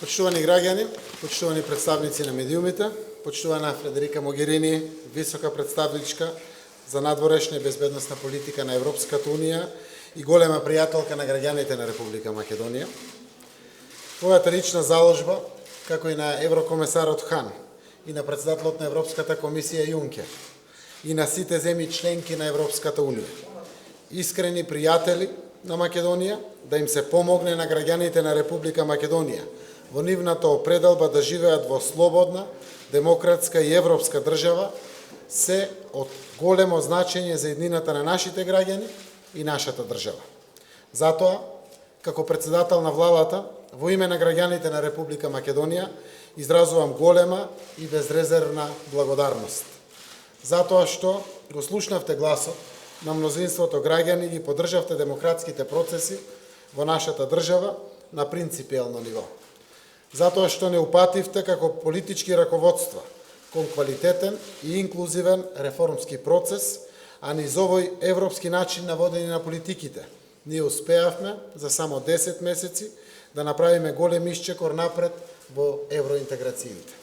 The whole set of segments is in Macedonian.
Почитувани граѓани, почитувани представници на медиумите, почитувана Фредерика Могерини, висока представничка за надворешна и безбедносна политика на Европската Унија и голема пријателка на граѓаните на Република Македонија. Твојата лична заложба, како и на еврокомесарот Хан, и на председателот на Европската комисија Јункер, и на сите земји членки на Европската Унија, искрени пријатели на Македонија, да им се помогне на граѓаните на Република Македонија во нивната определба да живеат во слободна, демократска и европска држава, се од големо значење за еднината на нашите граѓани и нашата држава. Затоа, како председател на владата, во име на граѓаните на Република Македонија, изразувам голема и безрезервна благодарност. Затоа што го слушнавте гласот на мнозинството граѓани и ги поддржавте демократските процеси во нашата држава на принципиелно ниво. Затоа што не упативте како политички раководства кон квалитетен и инклузивен реформски процес, а низ овој европски начин на водење на политиките, ние успеавме за само 10 месеци да направиме голем исчекор напред во евроинтеграциите.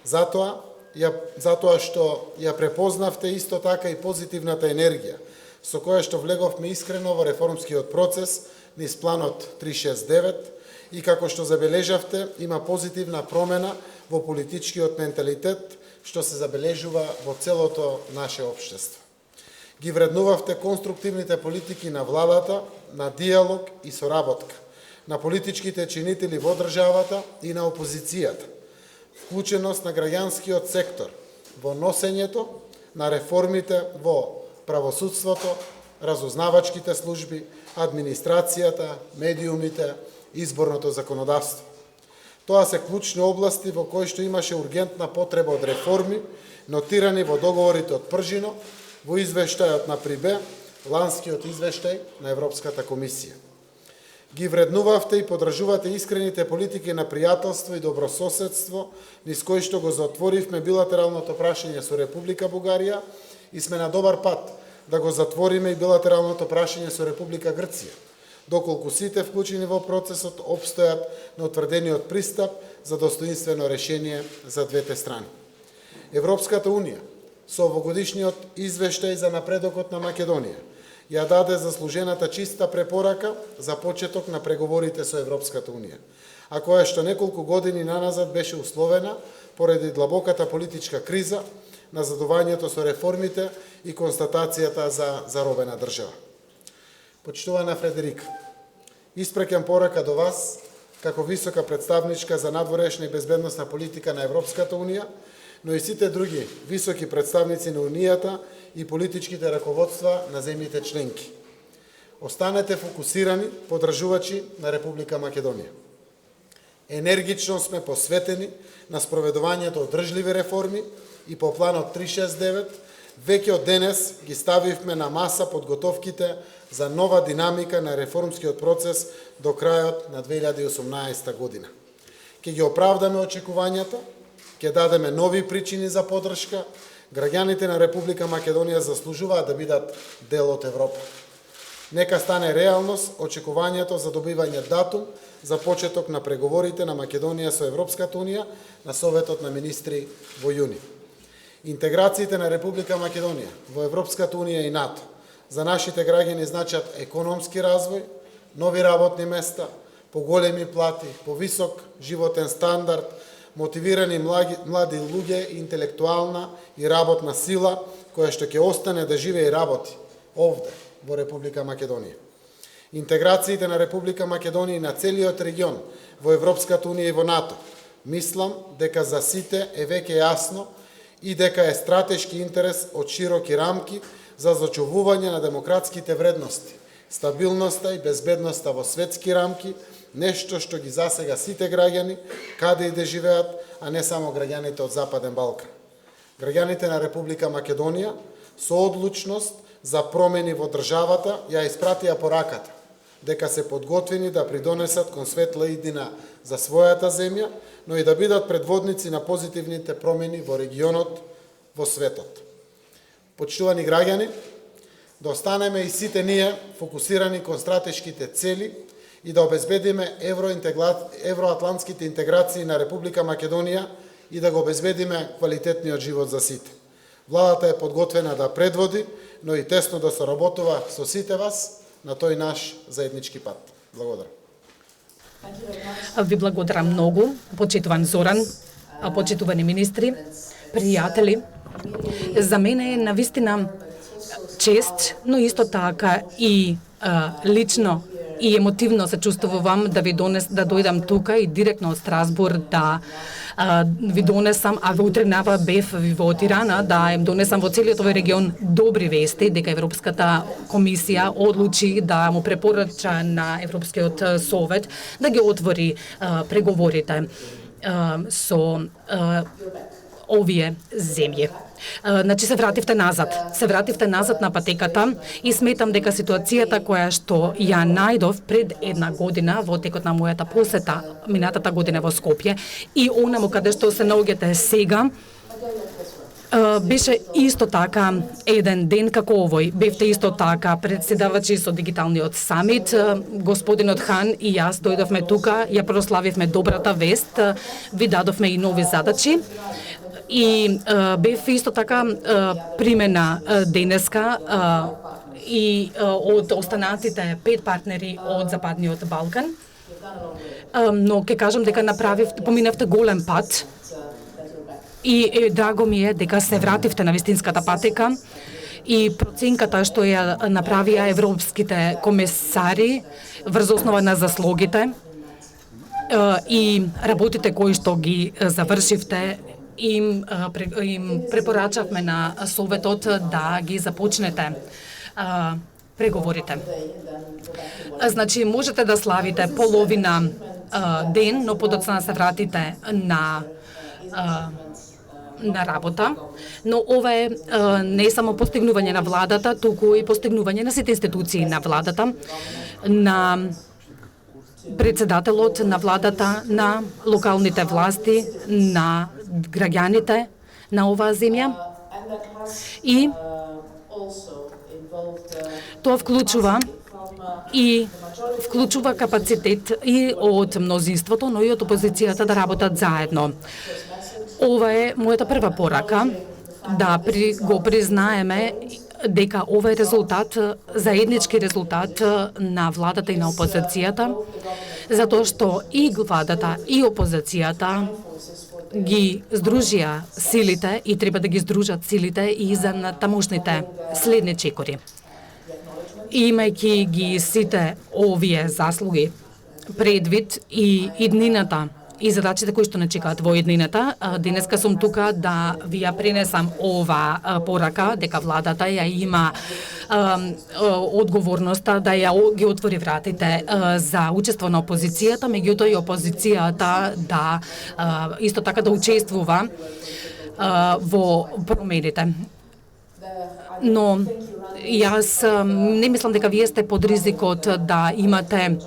Затоа што ја препознавте исто така и позитивната енергија со која што влеговме искрено во реформскиот процес низ планот 369 и како што забележавте, има позитивна промена во политичкиот менталитет што се забележува во целото наше општество. Ги вреднувавте конструктивните политики на владата, на диалог и соработка, на политичките чинители во државата и на опозицијата, вклученост на граѓанскиот сектор во носењето на реформите во правосудството, разузнавачките служби, администрацијата, медиумите, изборното законодавство. Тоа се клучни области во кои што имаше ургентна потреба од реформи, нотирани во договорите од Пржино, во извештајот на Прибе, ланскиот извештај на Европската комисија. Ги вреднувавте и поддржувате искрените политики на пријателство и добрососедство, низ кои што го затворивме билатералното прашање со Република Бугарија и сме на добар пат да го затвориме и билатералното прашање со Република Грција, доколку сите вклучени во процесот обстојат на утврдениот пристап за достоинствено решение за двете страни. Европската Унија со овогодишниот извештај за напредокот на Македонија ја даде заслужената чиста препорака за почеток на преговорите со Европската Унија, а која што неколку години наназад беше условена поради длабоката политичка криза, назадувањето со реформите и констатацијата за заробена држава. Почитувана Фредерика, испреќам порака до вас, како висока представничка за надворешна и безбедносна политика на Европската Унија, но и сите други високи представници на Унијата и политичките раководства на земјите членки. Останете фокусирани поддржувачи на Република Македонија. Енергично сме посветени на спроведувањето одржливи реформи и по планот 369 веќе од денес ги ставивме на маса подготовките за нова динамика на реформскиот процес до крајот на 2018 година. Ке ги оправдаме очекувањата, ке дадеме нови причини за поддршка, граѓаните на Република Македонија заслужуваат да бидат дел од Европа. Нека стане реалност очекувањето за добивање датум за почеток на преговорите на Македонија со Европската Унија на Советот на министри во јуни. Интеграциите на Република Македонија во Европската Унија и НАТО за нашите граѓани значат економски развој, нови работни места, поголеми плати, повисок животен стандард, мотивирани млади луѓе, интелектуална и работна сила која што ќе остане да живее и работи овде во Република Македонија. Интеграциите на Република Македонија и на целиот регион во Европската Унија и во НАТО, мислам дека за сите е веќе јасно и дека е стратешки интерес од широки рамки за зачувување на демократските вредности, стабилноста и безбедноста во светски рамки, нешто што ги засега сите граѓани, каде и да живеат, а не само граѓаните од Западен Балкан. Граѓаните на Република Македонија со одлучност за промени во државата ја испратија пораката дека се подготвени да придонесат кон светла иднина за својата земја, но и да бидат предводници на позитивните промени во регионот, во светот. Почитувани граѓани, да останеме и сите ние фокусирани кон стратешките цели и да обезбедиме евроатлантските интеграции на Република Македонија и да го обезбедиме квалитетниот живот за сите. Владата е подготвена да предводи, но и тесно да соработува со сите вас на тој наш заеднички пат. Благодарам. Ви благодарам многу, почитуван Зоран, почитувани министри, пријатели. За мене е навистина чест, но исто така и лично и емотивно се чувствувам да да дојдам тука и директно од Страсбург да ви донесам, а во утринава бев во Тирана, да им донесам во целиот овој регион добри вести, дека Европската комисија одлучи да му препорача на Европскиот совет да ги отвори преговорите со овие земји. Значи се вративте назад на патеката и сметам дека ситуацијата која што ја најдов пред една година во текот на мојата посета минатата година во Скопје и онаму каде што се наоѓате сега, беше исто така еден ден како овој. Бевте исто така председавачи со дигиталниот самит. Господинот Хан и јас дојдовме тука, ја прославивме добрата вест, ви дадовме и нови задачи. И бев исто така примена денеска и од останатите 5 партнери од Западниот Балкан. Но ќе кажам дека поминавте голем пат и драго ми е дека се вративте на вистинската патека и проценката што ја направија европските комесари врз основа на заслугите и работите кои што ги завршивте, им препорачавме на Советот да ги започнете преговорите. Значи, можете да славите половина ден, но подоцна се вратите на работа, но ова е не само постигнување на владата, туку и постигнување на сите институции на владата, на председателот на владата, на локалните власти, на граѓаните на оваа земја. И тоа вклучува капацитет и од мнозинството, но и од опозицијата да работат заедно. Ова е мојата прва порака, да го признаеме дека ова е резултат, заеднички резултат на владата и на опозицијата, затоа што и владата и опозицијата ги здружија силите и треба да ги здружат силите и за тамошните следни чекори. Имајќи ги сите овие заслуги предвид и иднината и задачите кои што не чекаат во еднината, денеска сум тука да ви ја пренесам ова порака, дека владата ја има одговорноста да ја ги отвори вратите за учество на опозицијата, меѓутоа и опозицијата да исто така да учествува во промените. Но јас не мислам дека вие сте под ризикот да имате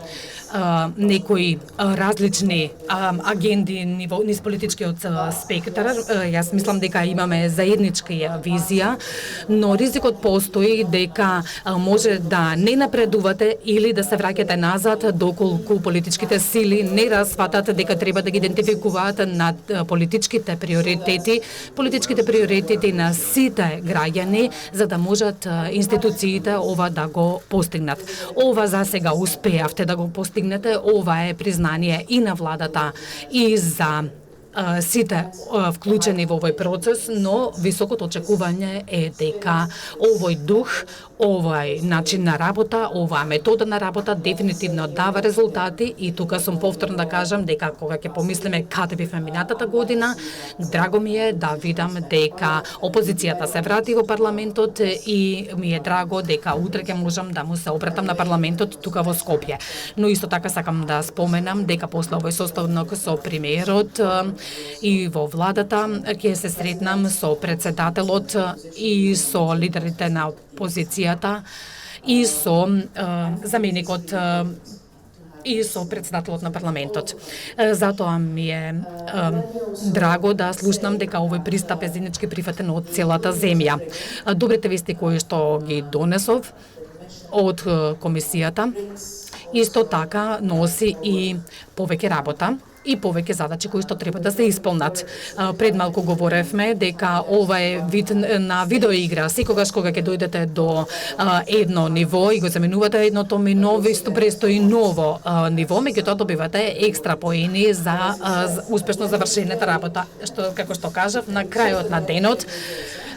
некои различни агенди низ политичкиот спектар. Јас мислам дека имаме заедничка визија, но ризикот постои дека може да не напредувате или да се враќате назад доколку политичките сили не расфатат дека треба да ги идентификуваат на политичките приоритети на сите граѓани, за да можат институциите ова да го постигнат. Ова за сега успеавте да го постигнете. Ова е признание и на владата и за сите вклучени во овој процес, но високото очекување е дека овој дух, овој начин на работа, оваа метода на работа дефинитивно дава резултати и тука сум повторно да кажам дека кога ќе помислиме каде бевме минатата година, драго ми е да видам дека опозицијата се врати во парламентот и ми е драго дека утре ќе можам да му се обратам на парламентот тука во Скопје. Но исто така сакам да споменам дека после овој составок со премиерот и во владата ќе се сретнам со председателот и со лидерите на опозицијата и со заменикот и со председателот на парламентот. Затоа ми е драго да слушнам дека овој пристап е заеднички прифатен од целата земја. Добрите вести кои што ги донесов од комисијата Исто така носи и повеќе работа и повеќе задачи кои што треба да се исполнат. Пред малку говоревме дека ова е вид на видеоигра. Секогаш кога ќе дојдете до едно ниво и го заменувате едното ново, исто престои ново ниво, меѓутоа добивате екстра поени за успешно завршената работа. Што, како што кажав, на крајот на денот,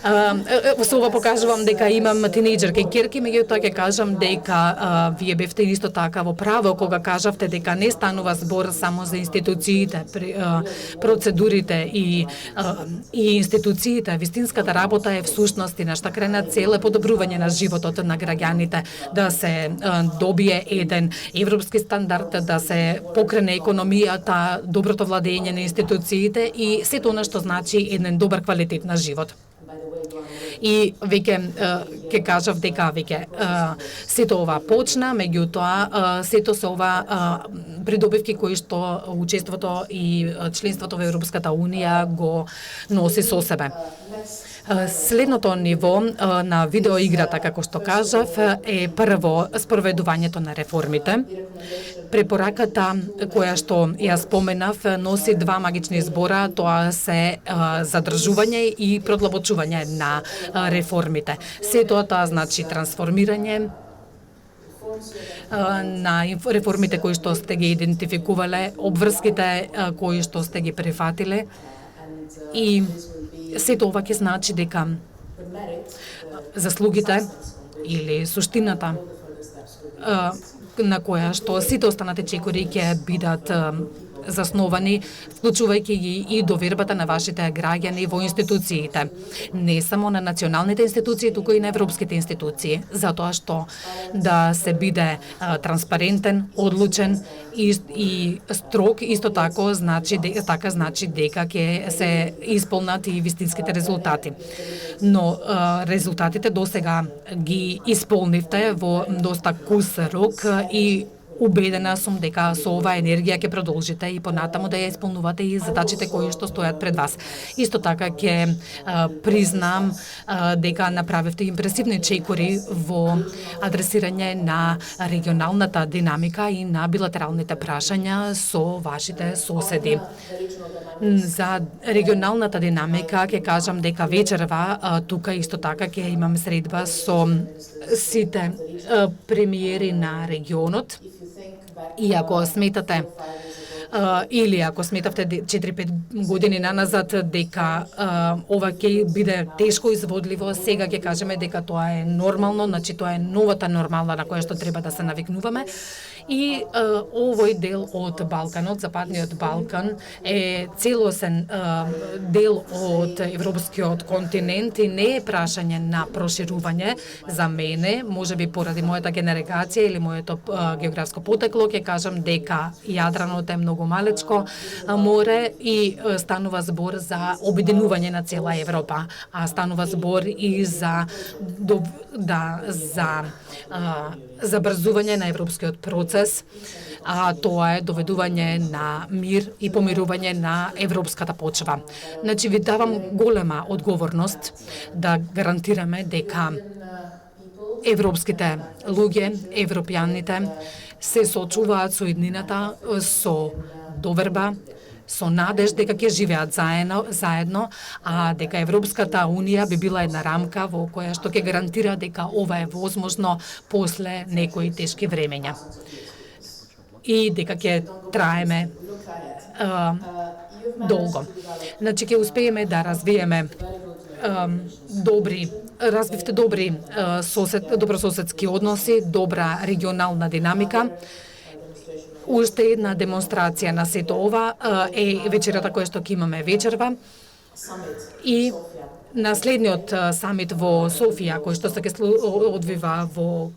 со ова покажувам дека имам тинејџерки ќерки, меѓутоа ќе кажам дека вие бевте исто така во право кога кажавте дека не станува збор само за институциите, процедурите и институциите. Вистинската работа е всушност и нашата крајна цел е подобрување на животот на граѓаните, да се добие еден европски стандард, да се покрене економијата, доброто владење на институциите и сето она што значи еден добар квалитет на живот. И веќе ќе кажав дека веќе сето ова почна, меѓутоа сето се ова придобивки кои што учеството и членството во Европската Унија го носи со себе. Следното ниво на видеоиграта, како што кажав, е прво спроведувањето на реформите. Препораката која што ја споменав носи два магични збора, тоа се задржување и продлабочување на реформите. Сето тоа значи трансформирање на реформите кои што сте ги идентификувале, обврските кои што сте ги прифатиле и сето ова ќе значи дека заслугите или суштината на која што сите останати чекори ќе бидат засновани, вклучувајќи ги и довербата на вашите граѓани во институциите. Не само на националните институции, туку и на европските институции, затоа што да се биде транспарентен, одлучен и строг, исто така значи дека ќе се исполнат и вистинските резултати. Но резултатите досега ги исполнивте во доста кус рок и убедена сум дека со оваа енергија ќе продолжите и понатаму да ја исполнувате и задачите кои што стојат пред вас. Исто така ќе признам дека направивте импресивни чекори во адресирање на регионалната динамика и на билатералните прашања со вашите соседи. За регионалната динамика ќе кажам дека вечерва тука исто така ќе имам средба со сите премиери на регионот. И ако сметате или ако сметавте 4-5 години наназад дека ова ќе биде тешко изводливо, сега ќе кажеме дека тоа е нормално, значи тоа е новата нормална на која што треба да се навикнуваме. И овој дел од Балканот, Западниот Балкан, е целосен дел од европскиот континент и не е прашање на проширување за мене, можеби поради мојата генерација или моето географско потекло, ќе кажам дека Јадранот е многу малечко море и станува збор за обединување на цела Европа, а станува збор и за забрзување на европскиот процес, а тоа е доведување на мир и помирување на европската почва. Значи ви давам голема одговорност да гарантираме дека европските луѓе, европјаните се соочуваат со иднината, со доверба, со надеж дека ќе живеат заедно, а дека Европската Унија би била една рамка во која што ќе гарантира дека ова е возможно после некои тешки времења. И дека ќе траеме долго. Значи ќе успееме да развиеме развивте добри добрососедски односи, добра регионална динамика. Уште една демонстрација на сето ова е вечерата која што ќе имаме вечерва и на следниот самит во Софија, кој што се ќе одвива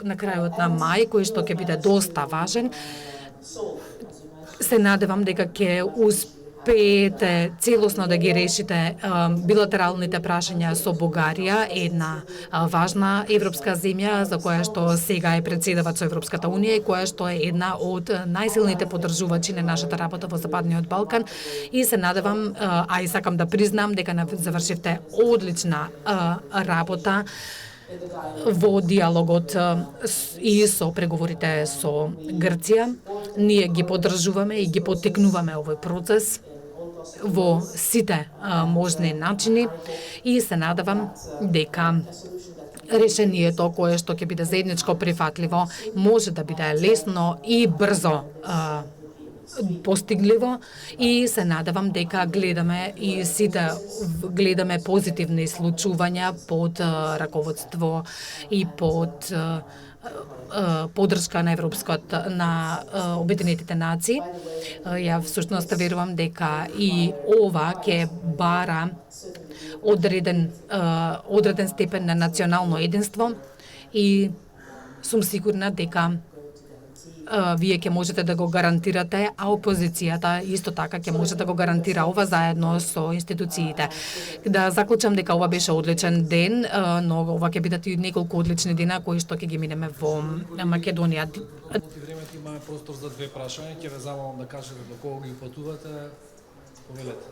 на крајот на мај, кој што ќе биде доста важен. Се надевам дека ќе успеете целосно да ги решите билатералните прашања со Бугарија, една важна европска земја за која што сега е председавач со Европската Унија и која што е една од најсилните поддржувачи на нашата работа во Западниот Балкан и се надевам, а и сакам да признам дека завршивте одлична работа во диалогот и со преговорите со Грција. Ние ги поддржуваме и ги поттикнуваме овој процес во сите можни начини и се надевам дека решението кое што ќе биде заедничко прифатливо може да биде лесно и брзо постигливо и се надевам дека гледаме позитивни случувања под раководство и под поддршка на на Обединетите нации. Ја всушност верувам дека и ова ќе бара одреден степен на национално единство и сум сигурна дека вие ќе можете да го гарантирате, а опозицијата исто така ќе може да го гарантира ова заедно со институциите. Да заклучам дека ова беше одличен ден, но ова ќе бидат и неколку одлични дена кои што ќе ги минеме во Македонија. Во времето имаме простор за две прашања, ќе ве замолам да кажете до кого ги упатувате. Повелете.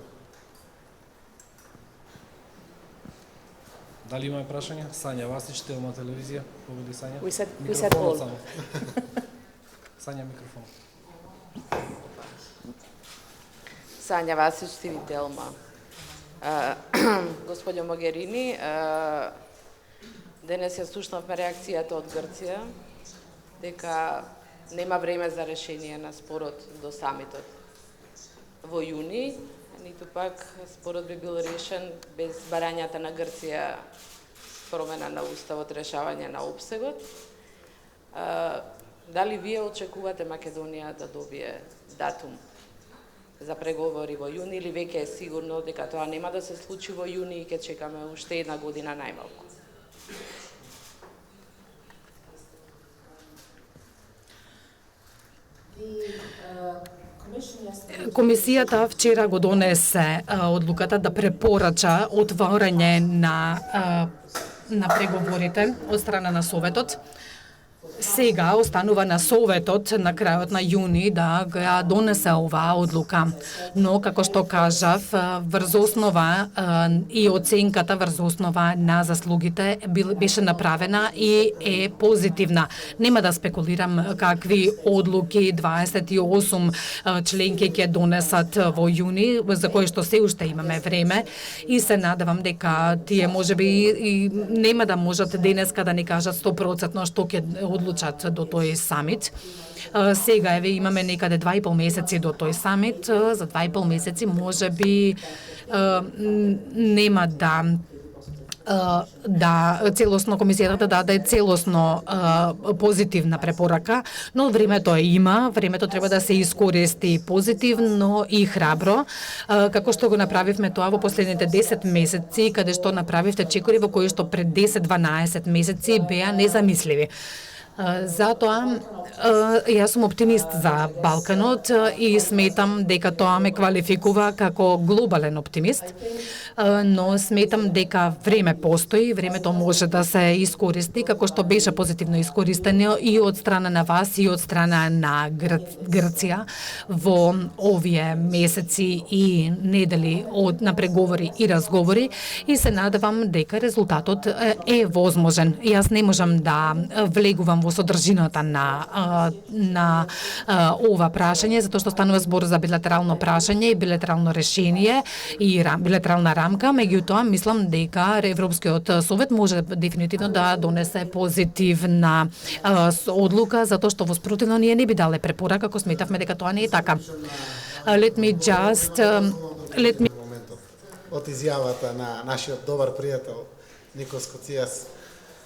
Дали имаме прашања? Сања Васич, Телма телевизија. Повели Сања. We said all. Сања, микрофон. Сања Васич, ТВ Телма. Господјо Могерини, денес ја слушнавме реакцијата од Грција дека нема време за решение на спорот до самитот во јуни, ниту пак спорот би бил решен без барањата на Грција промена на уставот, решавање на опсегот. Дали вие очекувате Македонија да добие датум за преговори во јуни или веќе е сигурно дека тоа нема да се случи во јуни и ќе чекаме уште една година најмалку? Комисијата вчера го донесе одлуката да препорача отворање на преговорите од страна на Советот. Сега останува на Советот на крајот на јуни да ја донесе оваа одлука. Но, како што кажав, врз основа и оценката врз основа на заслугите беше направена и е позитивна. Нема да спекулирам какви одлуки 28 членки ќе донесат во јуни, за кои што се уште имаме време и се надевам дека тие можеби и нема да можат денеска да ни кажат 100% што ќе одлучат до тој самит. Сега имаме некаде 2,5 месеци до тој самит. За 2,5 месеци можеби нема да целосно комисијата да даде целосно позитивна препорака, но времето има, времето треба да се искористи позитивно и храбро, како што го направивме тоа во последните 10 месеци, каде што направивте чекори во кои што пред 10-12 месеци беа незамисливи. Затоа јас сум оптимист за Балканот и сметам дека тоа ме квалификува како глобален оптимист, но сметам дека време постои, времето може да се искористи како што беше позитивно искористено и од страна на вас и од страна на Грција во овие месеци и недели на преговори и разговори и се надевам дека резултатот е возможен. Јас не можам да влегувам во содржината на ова прашање, затоа што станува збор за билатерално прашање и билатерално решение и билатерална рамка, меѓутоа мислам дека Европскиот совет може дефинитивно да донесе позитивна одлука, затоа што во спротивно ние не би дале препорака ако сметавме дека тоа не е така. Let me од изјавата на нашиот добар пријател Никос Коцијас.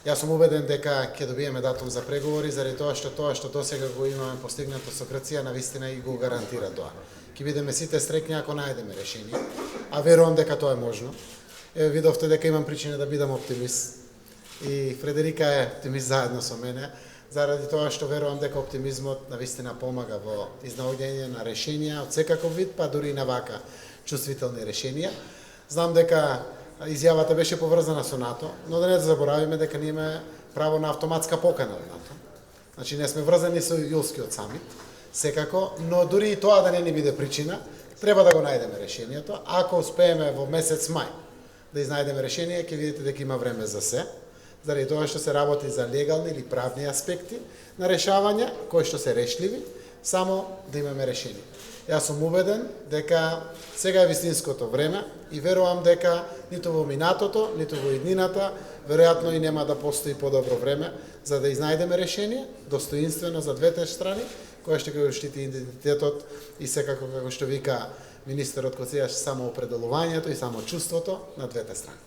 Јас сум убеден дека ќе добиеме датум за преговори, заради тоа што досега го имаме постигнато со Грција, навистина и го гарантира тоа. Ќе бидеме сите среќни ако најдеме решение, а верувам дека тоа е можно. Видовте дека имам причина да бидам оптимист. И Фредерика е оптимист заедно со мене, заради тоа што верувам дека оптимизмот навистина помага во изнаоѓање на решенија од секаков вид, па дури и на вака чувствителни решенија. Знам дека изјавата беше поврзана со НАТО, но да не заборавиме дека ние имаме право на автоматска покана од НАТО. Значи не сме врзани со јулскиот самит, секако, но дури и тоа да не ни биде причина, треба да го најдеме решението. Ако успееме во месец мај да изнајдеме решение, ќе видите дека има време за се. заради тоа што се работи за легални или правни аспекти на решавање, кои што се решливи, само да имаме решение. Јас сум убеден дека сега е вистинското време и верувам дека ниту во минатото, ниту во иднината, веројатно и нема да постои подобро време за да изнајдеме решение, достоинствено за двете страни, кое што ќе штити идентитетот и секако, како што вика министерот Коцејаш, само определувањето и само чувството на двете страни.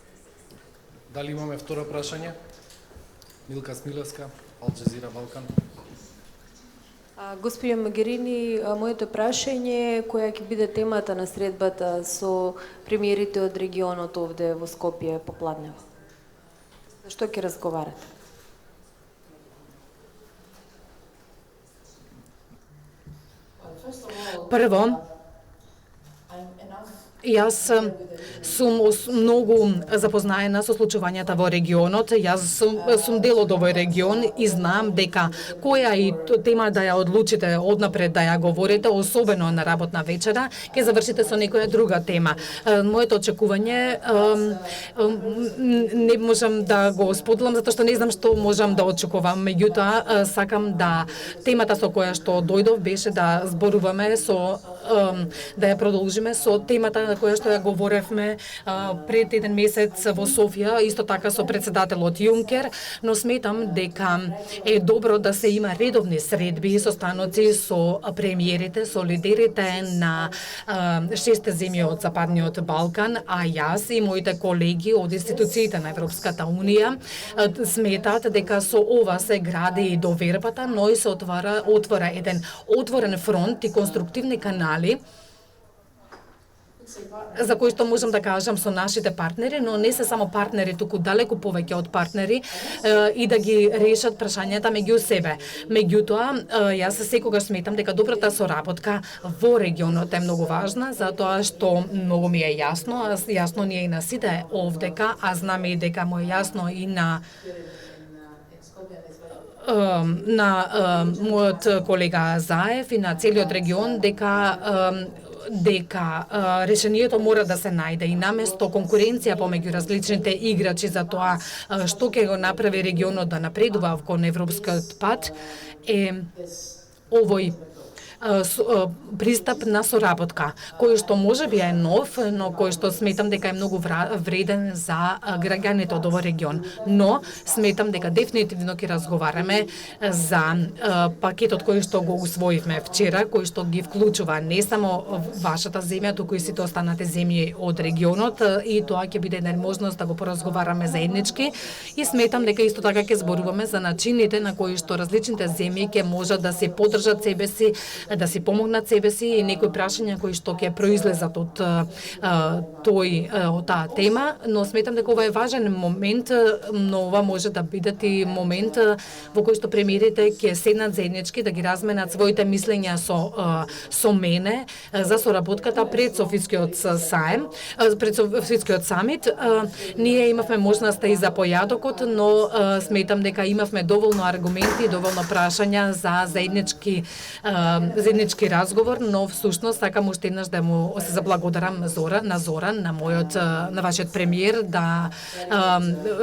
Дали имаме второ прашање? Милка Смилевска, Ал Джазира Балкан. Господин Магерини, моето прашање е која ќе биде темата на средбата со премиерите од регионот овде во Скопје попладнева? За што ќе разговарате? Прво, јас сум многу запознаена со случувањата во регионот. Јас сум дел од овој регион и знам дека која и тема да ја одлучите однапред да ја говорите, особено на работна вечера, ќе завршите со некоја друга тема. Моето очекување не можам да го споделам затоа што не знам што можам да очекувам. Меѓутоа сакам да темата со која што дојдов беше да зборуваме да ја продолжиме со темата на која што ја говоревме пред еден месец во Софија, исто така со председателот Јункер, но сметам дека е добро да се има редовни средби и состаноци со премиерите, со лидерите на 6 земји од Западниот Балкан, а јас и моите колеги од институциите на Европската Унија сметат дека со ова се гради и довербата, но и се отвора еден отворен фронт и конструктивни канали за кои што можам да кажам со нашите партнери, но не се само партнери, туку далеку повеќе од партнери и да ги решат прашањата меѓу себе. Меѓутоа, јас секогаш сметам дека добрата соработка во регионот е многу важна, затоа што многу ми е јасно ни е и на сите овдека, а знаме и дека му е јасно и на мојот колега Заев и на целиот регион дека решението мора да се најде и наместо конкуренција помеѓу различните играчи за тоа што ќе го направи регионот да напредува кон европскиот пат е овој пристап на соработка, кој што можеби е нов, но кој што сметам дека е многу вреден за граѓаните од овој регион. Но сметам дека дефинитивно ќе разговараме за пакетот кој што го усвоивме вчера, кој што ги вклучува не само вашата земја, туку и сите останати земји од регионот, и тоа ќе биде една можност да го поразговараме заеднички, и сметам дека исто така ќе зборуваме за начините на кои што различните земји ќе можат да се поддржат себе си, да си помогнат себе си, и некои прашања кои што ќе произлезат од таа тема, но сметам дека ова е важен момент, но ова може да биде и момент во кој што премиерите ќе седнат заеднички да ги разменат своите мислења со мене за соработката пред Софискиот самит. Ние имавме можноста и за појадокот, но сметам дека имавме доволно аргументи, доволно прашања за заеднички разговор, но всушност сакам уште еднаш да му се заблагодарам на Зоран, на вашиот премиер,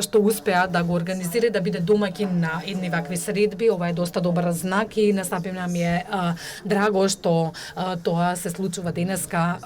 што успеа да го организира, да биде домаќин на едни вакви средби. Ова е доста добар знак и настапивна ми е драго што тоа се случува денеска.